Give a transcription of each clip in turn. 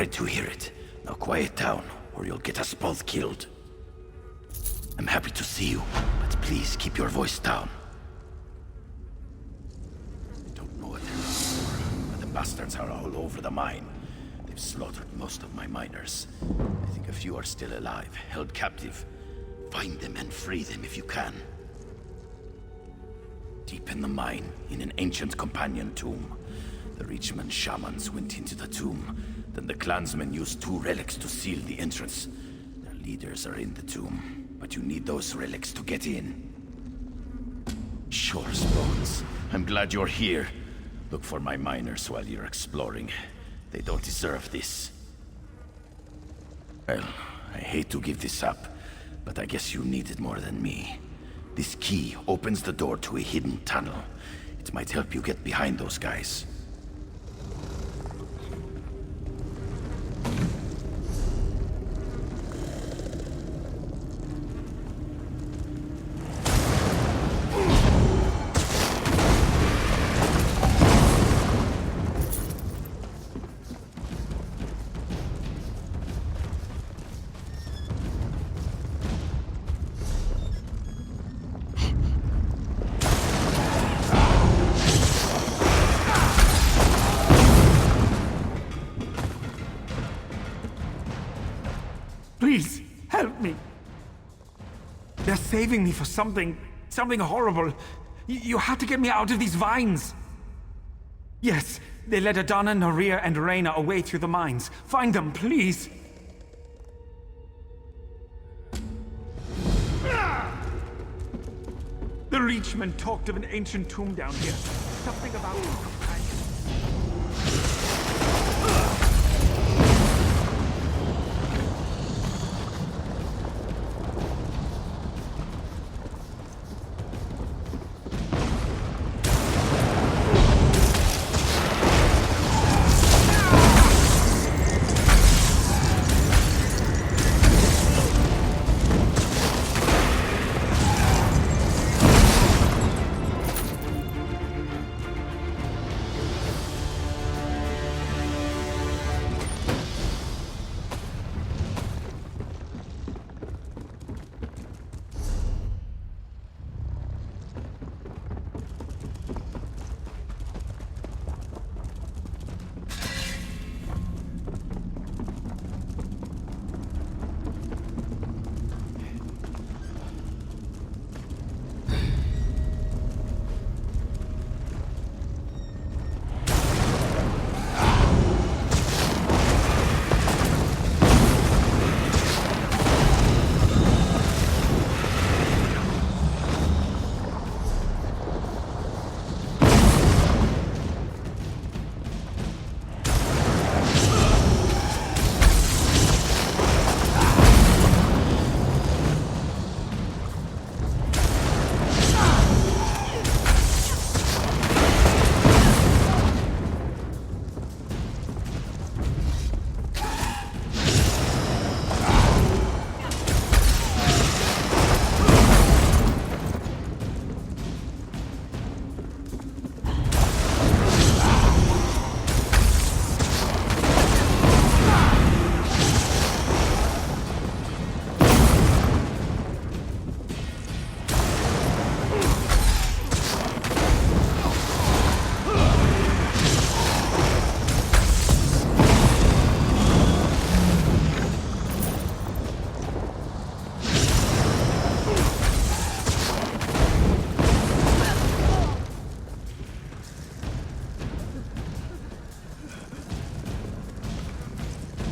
right to hear it. Now quiet down, or you'll get us both killed. I'm happy to see you, but please keep your voice down. I don't know what they're looking for, but the bastards are all over the mine. They've slaughtered most of my miners. I think a few are still alive, held captive. Find them and free them if you can. Deep in the mine, in an ancient companion tomb. The Reachman shamans went into the tomb. Then the clansmen used 2 relics to seal the entrance. Their leaders are in the tomb, but you need those relics to get in. Sure, Bones. I'm glad you're here. Look for my miners while you're exploring. They don't deserve this. Well, I hate to give this up, but I guess you need it more than me. This key opens the door to a hidden tunnel. It might help you get behind those guys. Please, help me. They're saving me for something horrible. You had to get me out of these vines. Yes, they led Adana, Naria, and Reyna away through the mines. Find them, please. The Reachman talked of an ancient tomb down here. Something about a companion.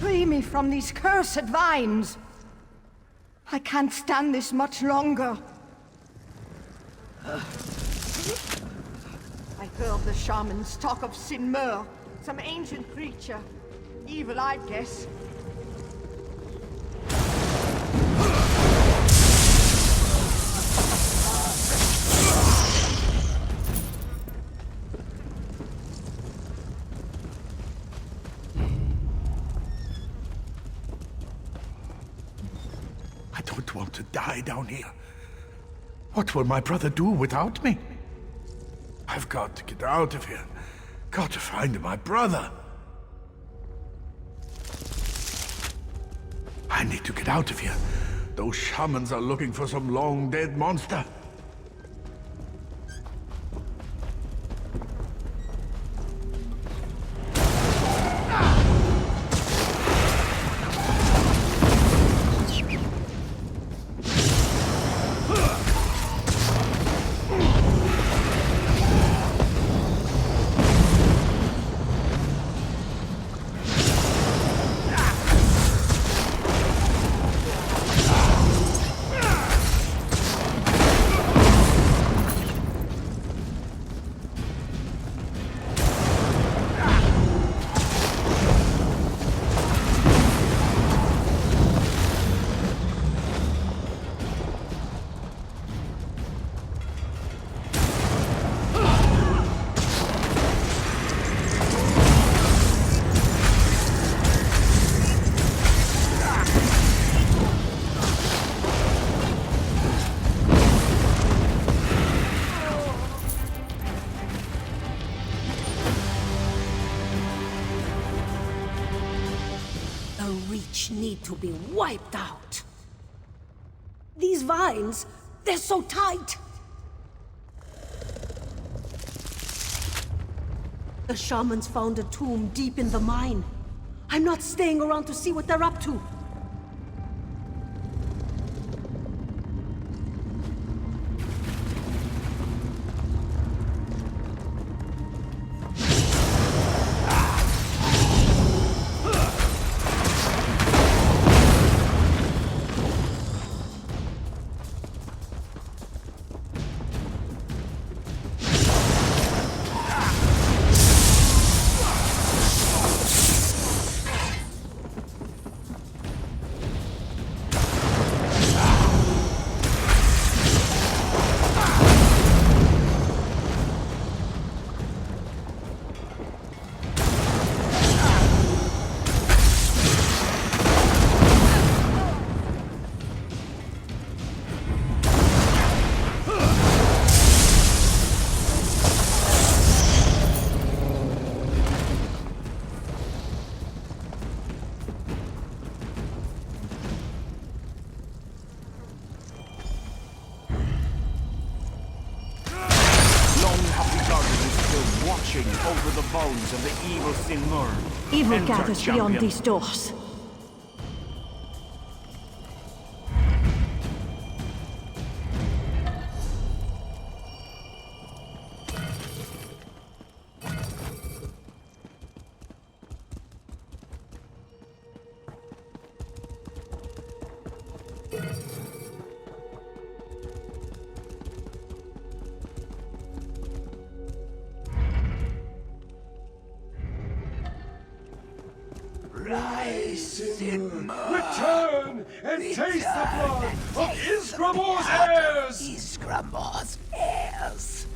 Free me from these cursed vines! I can't stand this much longer. I heard the shamans talk of Sinmur, some ancient creature. Evil, I'd guess. I don't want to die down here. What will my brother do without me? I've got to get out of here. Got to find my brother. I need to get out of here. Those shamans are looking for some long-dead monster. Need to be wiped out. These vines, they're so tight. The shamans found a tomb deep in the mine. I'm not staying around to see what they're up to. Over the bones of the evil Sinmur. Evil Enter, gathers champion. beyond these doors. Return and taste the blood of Isgramor's heirs! Isgramor's heirs.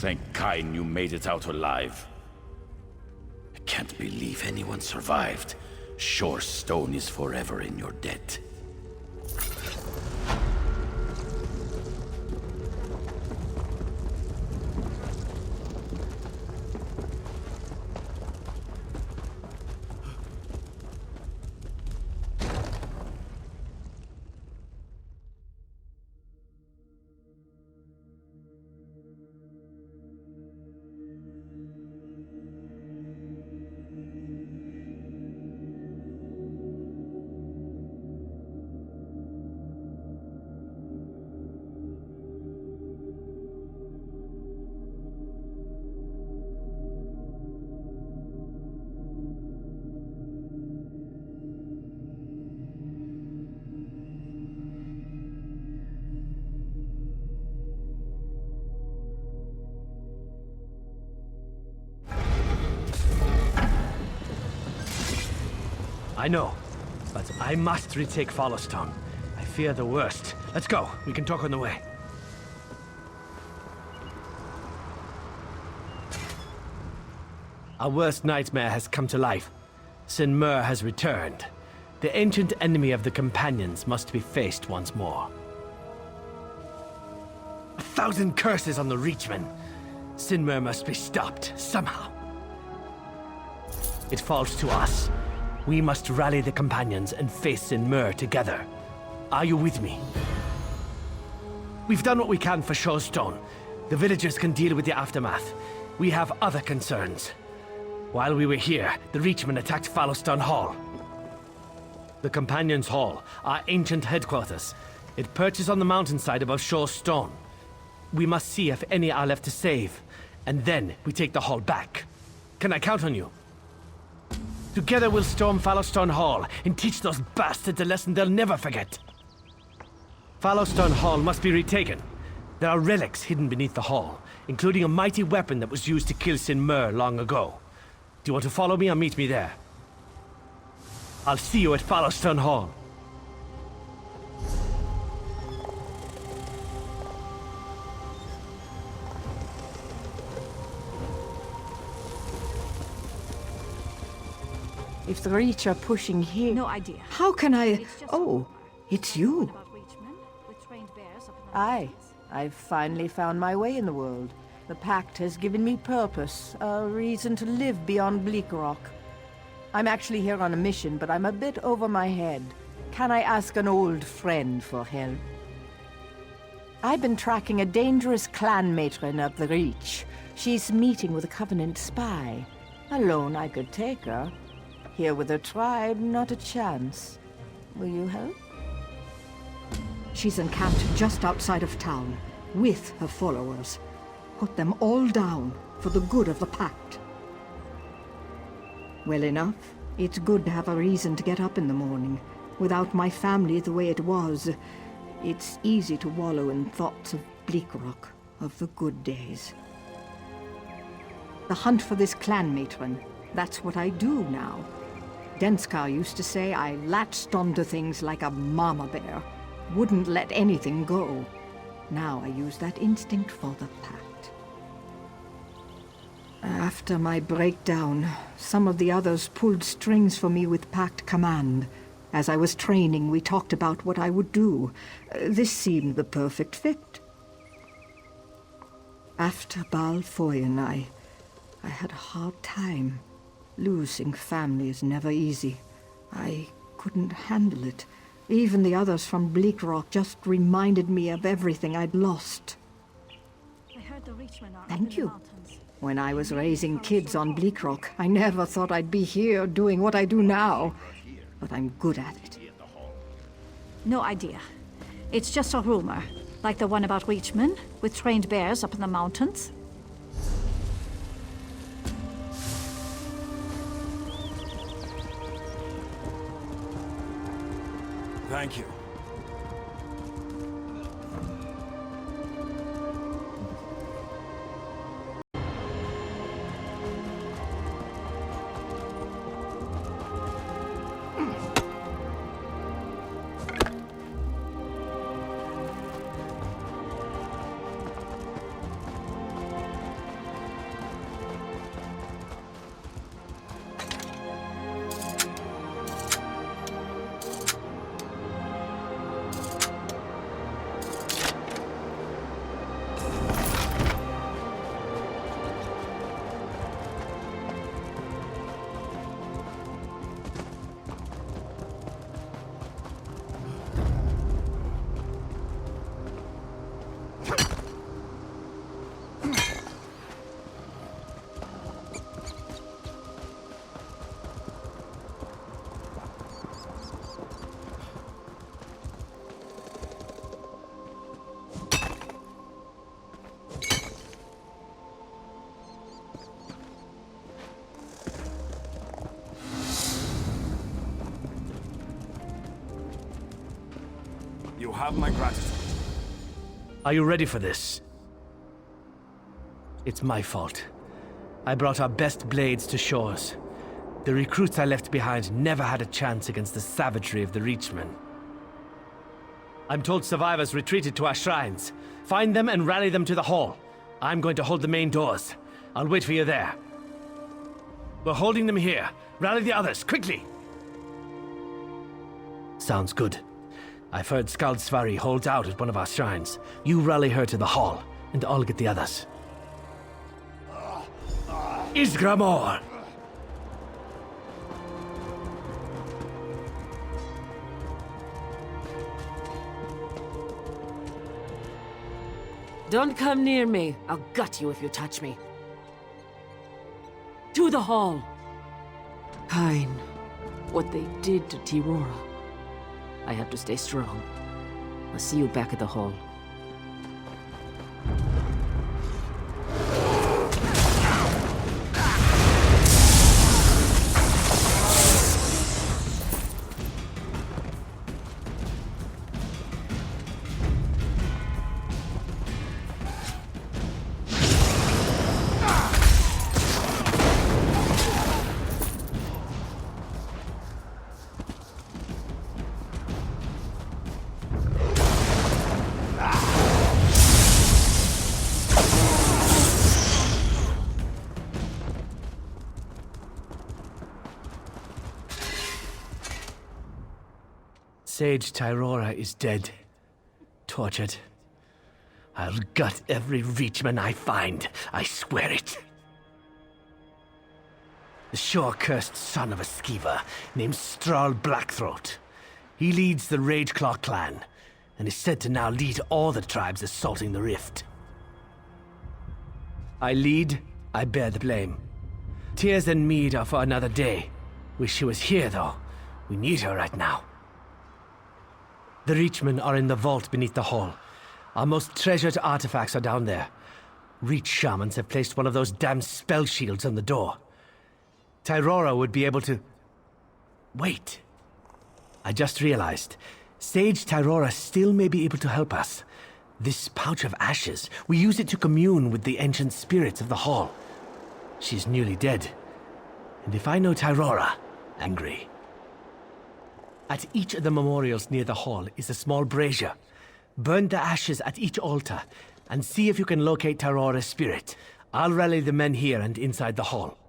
Thank Kain you made it out alive. I can't believe anyone survived. Sure, stone is forever in your debt. I know. But I must retake Followstone. I fear the worst. Let's go. We can talk on the way. Our worst nightmare has come to life. Sin Mur has returned. The ancient enemy of the Companions must be faced once more. 1,000 curses on the Reachmen. Sin Mur must be stopped, somehow. It falls to us. We must rally the Companions and face Sin Mur together. Are you with me? We've done what we can for Shawstone. The villagers can deal with the aftermath. We have other concerns. While we were here, the Reachmen attacked Fallowstone Hall. The Companions' Hall, our ancient headquarters. It perches on the mountainside above Shawstone. We must see if any are left to save, and then we take the hall back. Can I count on you? Together we'll storm Fallowstone Hall and teach those bastards a lesson they'll never forget. Fallowstone Hall must be retaken. There are relics hidden beneath the hall, including a mighty weapon that was used to kill Sin Mur long ago. Do you want to follow me or meet me there? I'll see you at Fallowstone Hall. If the Reach are pushing here... No idea. How can I... It's just Oh, it's you. about Reachmen with trained bears up in the Aye, mountains. I've finally found my way in the world. The Pact has given me purpose, a reason to live beyond Bleak Rock. I'm actually here on a mission, but I'm a bit over my head. Can I ask an old friend for help? I've been tracking a dangerous clan matron of the Reach. She's meeting with a Covenant spy. Alone I could take her. Here with her tribe, not a chance. Will you help? She's encamped just outside of town, with her followers. Put them all down for the good of the Pact. Well enough. It's good to have a reason to get up in the morning. Without my family the way it was, it's easy to wallow in thoughts of Bleak Rock, of the good days. The hunt for this clan matron, that's what I do now. Denskar used to say I latched onto things like a mama bear. Wouldn't let anything go. Now I use that instinct for the Pact. After my breakdown, some of the others pulled strings for me with Pact command. As I was training, we talked about what I would do. This seemed the perfect fit. After Balfoyen, I had a hard time. Losing family is never easy. I couldn't handle it. Even the others from Bleak Rock just reminded me of everything I'd lost. I heard the Reachmen are up Thank in the you. mountains. When I was raising kids on Bleak Rock, I never thought I'd be here doing what I do now. But I'm good at it. No idea. It's just a rumor, like the one about Reachmen with trained bears up in the mountains. Thank you. You have my gratitude. Are you ready for this? It's my fault. I brought our best blades to Shores. The recruits I left behind never had a chance against the savagery of the Reachmen. I'm told survivors retreated to our shrines. Find them and rally them to the hall. I'm going to hold the main doors. I'll wait for you there. We're holding them here. Rally the others, quickly! Sounds good. I've heard Skald Svari holds out at one of our shrines. You rally her to the hall, and I'll get the others. Isgramor! Don't come near me. I'll gut you if you touch me. To the hall. Pine. What they did to Tirora. I have to stay strong. I'll see you back at the hall. Sage Tirora is dead. Tortured. I'll gut every Reachman I find. I swear it. The sure-cursed son of a skeever named Strahl Blackthroat. He leads the Rageclaw clan, and is said to now lead all the tribes assaulting the Rift. I lead, I bear the blame. Tears and mead are for another day. Wish she was here, though. We need her right now. The Reachmen are in the vault beneath the hall. Our most treasured artifacts are down there. Reach shamans have placed one of those damn spell shields on the door. Tirora would be able to... Wait. I just realized. Sage Tirora still may be able to help us. This pouch of ashes, we use it to commune with the ancient spirits of the hall. She's nearly dead. And if I know Tirora, angry. At each of the memorials near the hall is a small brazier. Burn the ashes at each altar, and see if you can locate Tirora's spirit. I'll rally the men here and inside the hall.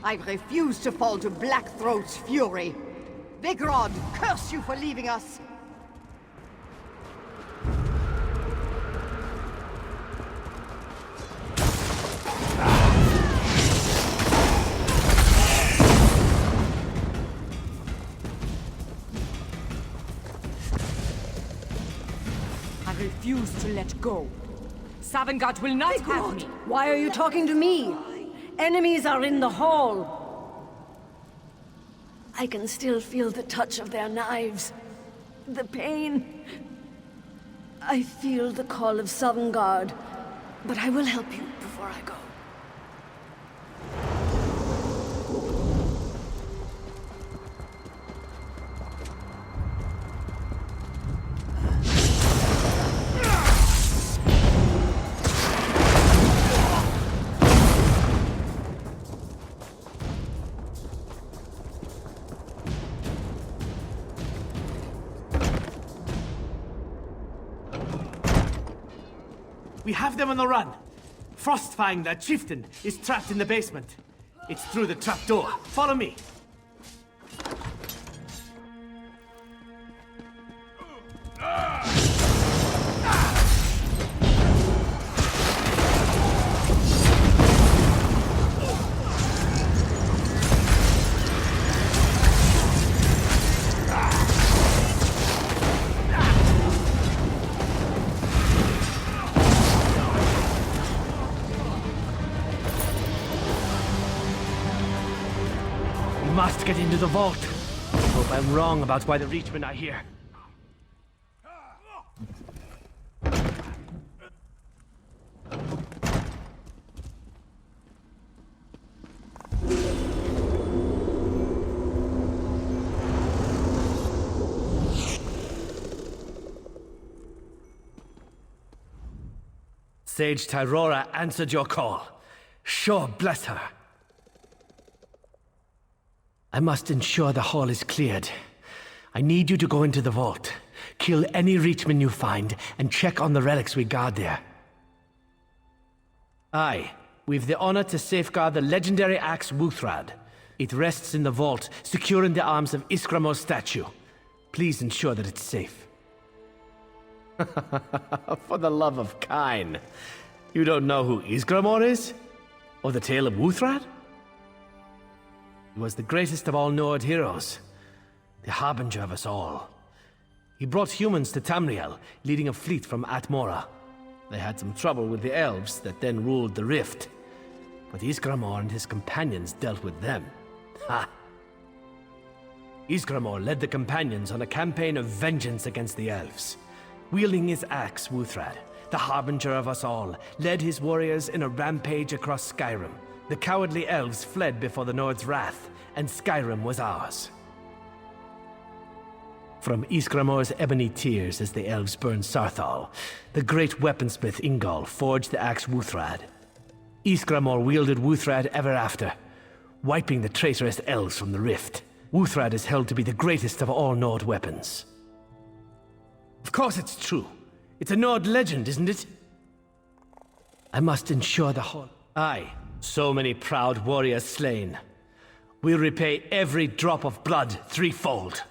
I refuse to fall to Blackthroat's fury. Vigrod, curse you for leaving us! I refuse to let go. Savangard will not have me. Why are you talking to me? Enemies are in the hall. I can still feel the touch of their knives. The pain. I feel the call of Savangard. But I will help you before I go. We have them on the run. Frostfang, the chieftain, is trapped in the basement. It's through the trapdoor. Follow me. We must get into the vault. hope I'm wrong about why the Reachmen are here. Sage Tyrora answered your call. Sure, bless her. I must ensure the hall is cleared. I need you to go into the vault, kill any Reachmen you find, and check on the relics we guard there. Aye, we've the honor to safeguard the legendary axe Wuthrad. It rests in the vault, secure in the arms of Iskramo's statue. Please ensure that it's safe. For the love of Kain. You don't know who Isgramor is? Or the tale of Wuthrad? He was the greatest of all Nord heroes. The harbinger of us all. He brought humans to Tamriel, leading a fleet from Atmora. They had some trouble with the elves that then ruled the Rift. But Isgramor and his companions dealt with them. Ha! Isgramor led the companions on a campaign of vengeance against the elves. Wielding his axe, Wuthrad, the harbinger of us all, led his warriors in a rampage across Skyrim. The cowardly elves fled before the Nord's wrath, and Skyrim was ours. From Isgramor's ebony tears as the elves burned Sarthal, the great weaponsmith Ingol forged the axe Wuthrad. Isgramor wielded Wuthrad ever after, wiping the traitorous elves from the Rift. Wuthrad is held to be the greatest of all Nord weapons. Of course it's true. It's a Nord legend, isn't it? I must ensure the hall... Aye, so many proud warriors slain. We'll repay every drop of blood threefold.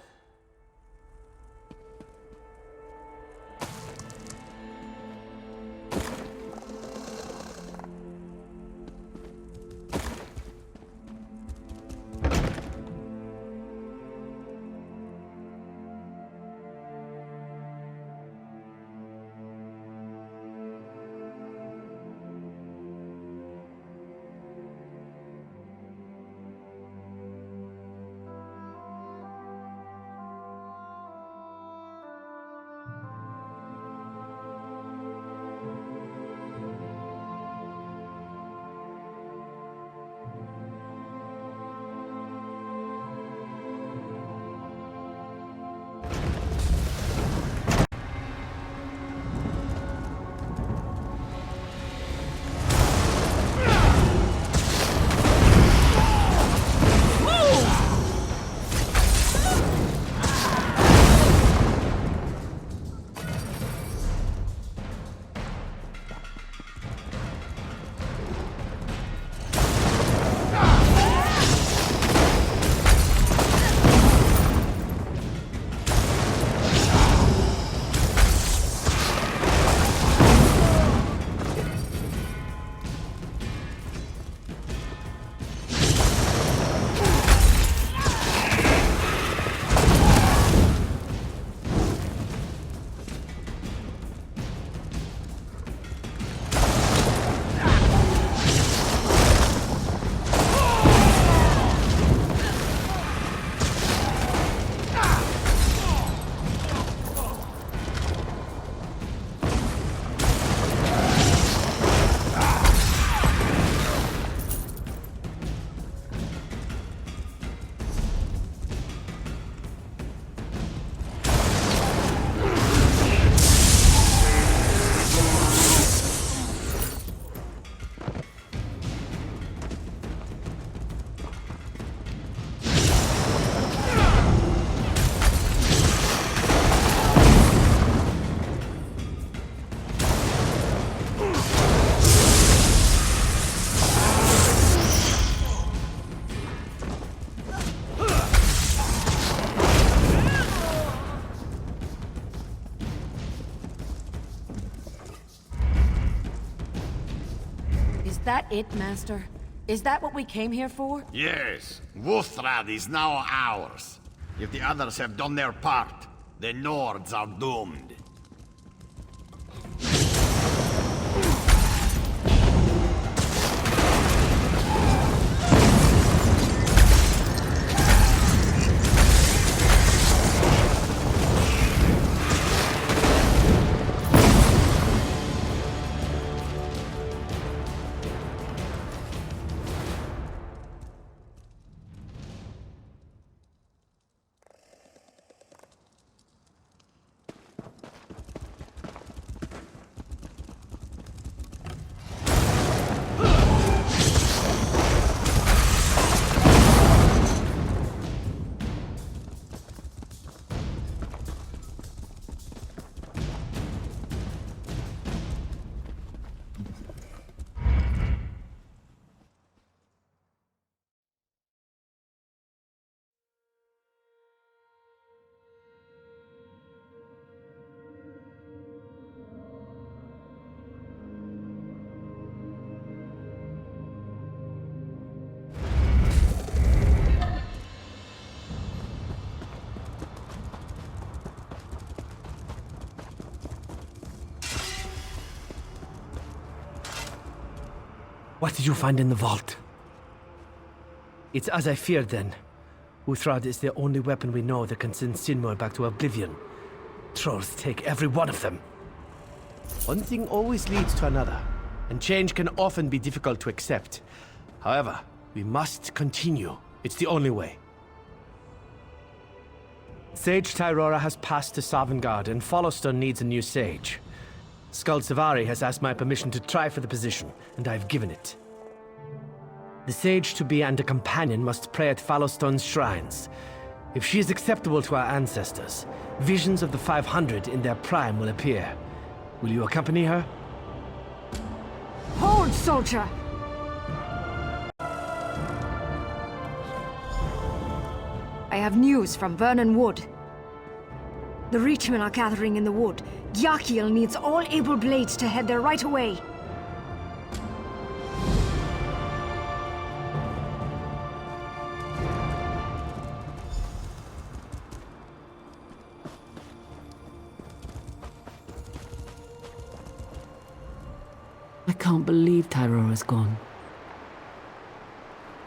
Is that it, Master? Is that what we came here for? Yes. Wuthrad is now ours. If the others have done their part, the Nords are doomed. What did you find in the vault? It's as I feared then. Uthrad is the only weapon we know that can send Sinmur back to oblivion. Trolls take every one of them. One thing always leads to another, and change can often be difficult to accept. However, we must continue. It's the only way. Sage Tyrora has passed to Sovngarde, and Followstone needs a new sage. Skald Savari has asked my permission to try for the position, and I've given it. The sage-to-be and a companion must pray at Followstone's shrines. If she is acceptable to our ancestors, visions of the 500 in their prime will appear. Will you accompany her? Hold, soldier! I have news from Vernon Wood. The Reachmen are gathering in the wood. Yakiel needs all able blades to head there right away. I can't believe Tyrora's gone.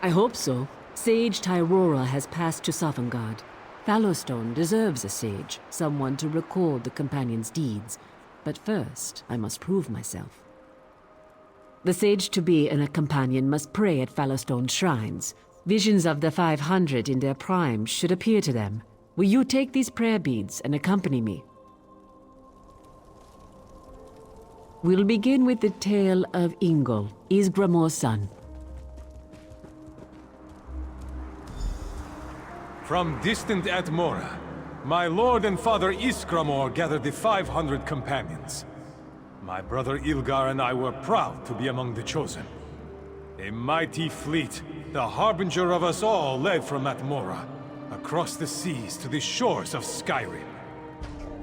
I hope so. Sage Tyrora has passed to Sovngarde. Fallowstone deserves a sage, someone to record the companion's deeds. But first, I must prove myself. The sage-to-be and a companion must pray at Fallowstone's shrines. Visions of the 500 in their prime should appear to them. Will you take these prayer beads and accompany me? We'll begin with the tale of Ingol, Ysgramor's son. From distant Atmora, my lord and father Ysgramor gathered the 500 companions. My brother Ilgar and I were proud to be among the chosen. A mighty fleet, the harbinger of us all, led from Atmora, across the seas to the shores of Skyrim.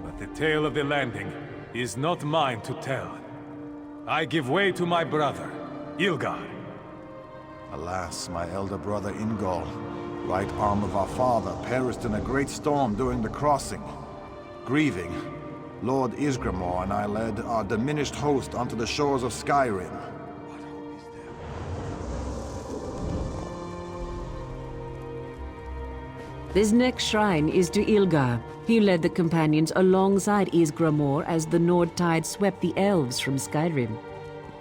But the tale of the landing is not mine to tell. I give way to my brother, Ilgar. Alas, my elder brother Ingol, right arm of our father, perished in a great storm during the crossing. Grieving, Lord Ysgramor and I led our diminished host onto the shores of Skyrim. What hope is there? This next shrine is to Ilgar. He led the companions alongside Ysgramor as the Nord tide swept the elves from Skyrim.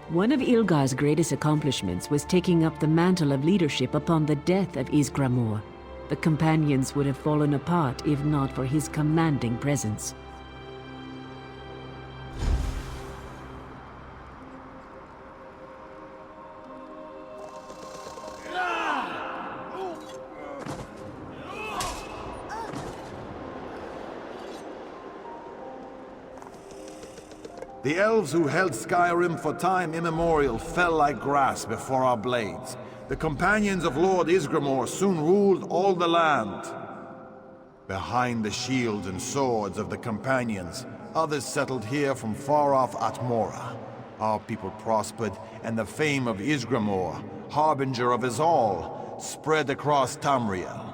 One of Ilgar's greatest accomplishments was taking up the mantle of leadership upon the death of Ysgramor. The companions would have fallen apart if not for his commanding presence. The elves who held Skyrim for time immemorial fell like grass before our blades. The companions of Lord Ysgramor soon ruled all the land. Behind the shields and swords of the companions, others settled here from far off Atmora. Our people prospered, and the fame of Ysgramor, harbinger of us all, spread across Tamriel.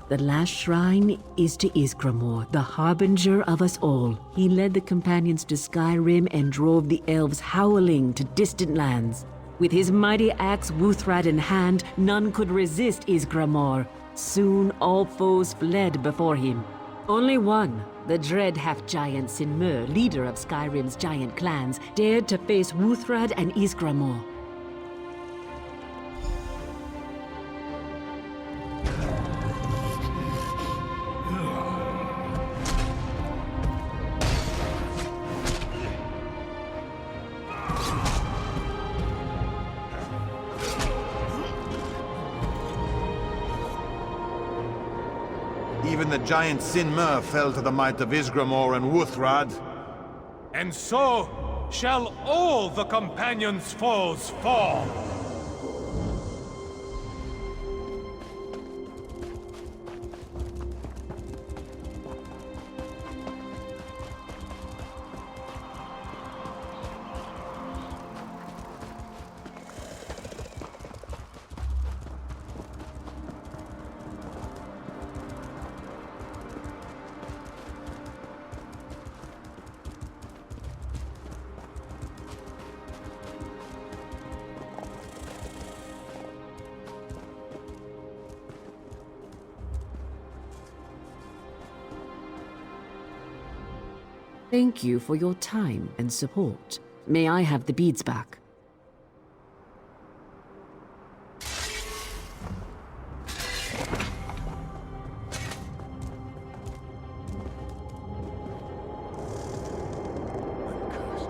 The last shrine is to Ysgramor, the harbinger of us all. He led the companions to Skyrim and drove the elves howling to distant lands. With his mighty axe Wuthrad in hand, none could resist Ysgramor. Soon all foes fled before him. Only one, the dread half-giant Sinmur, leader of Skyrim's giant clans, dared to face Wuthrad and Ysgramor. Even the giant Sinmur fell to the might of Ysgramor and Wuthrad. And so shall all the companions' foes fall. Thank you for your time and support. May I have the beads back?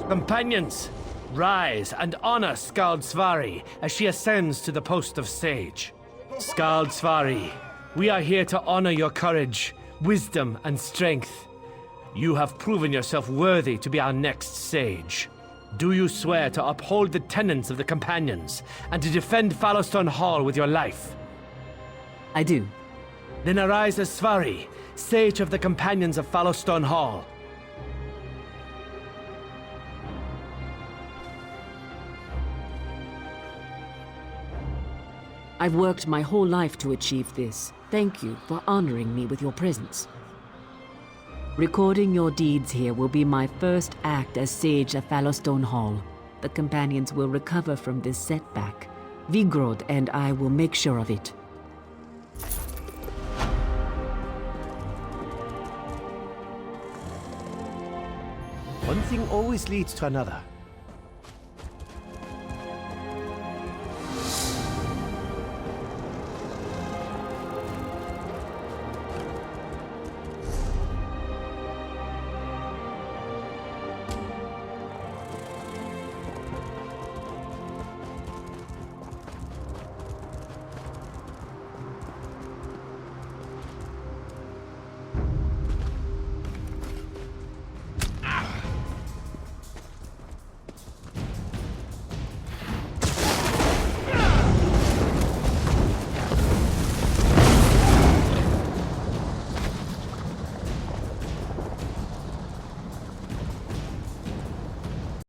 Companions, rise and honor Skald Svari as she ascends to the post of sage. Skald Svari, we are here to honor your courage, wisdom, and strength. You have proven yourself worthy to be our next sage. Do you swear to uphold the tenets of the Companions and to defend Fallowstone Hall with your life? I do. Then arise as Svari, sage of the Companions of Fallowstone Hall. I've worked my whole life to achieve this. Thank you for honoring me with your presence. Recording your deeds here will be my first act as Sage of Fallowstone Hall. The Companions will recover from this setback. Vigrod and I will make sure of it. One thing always leads to another.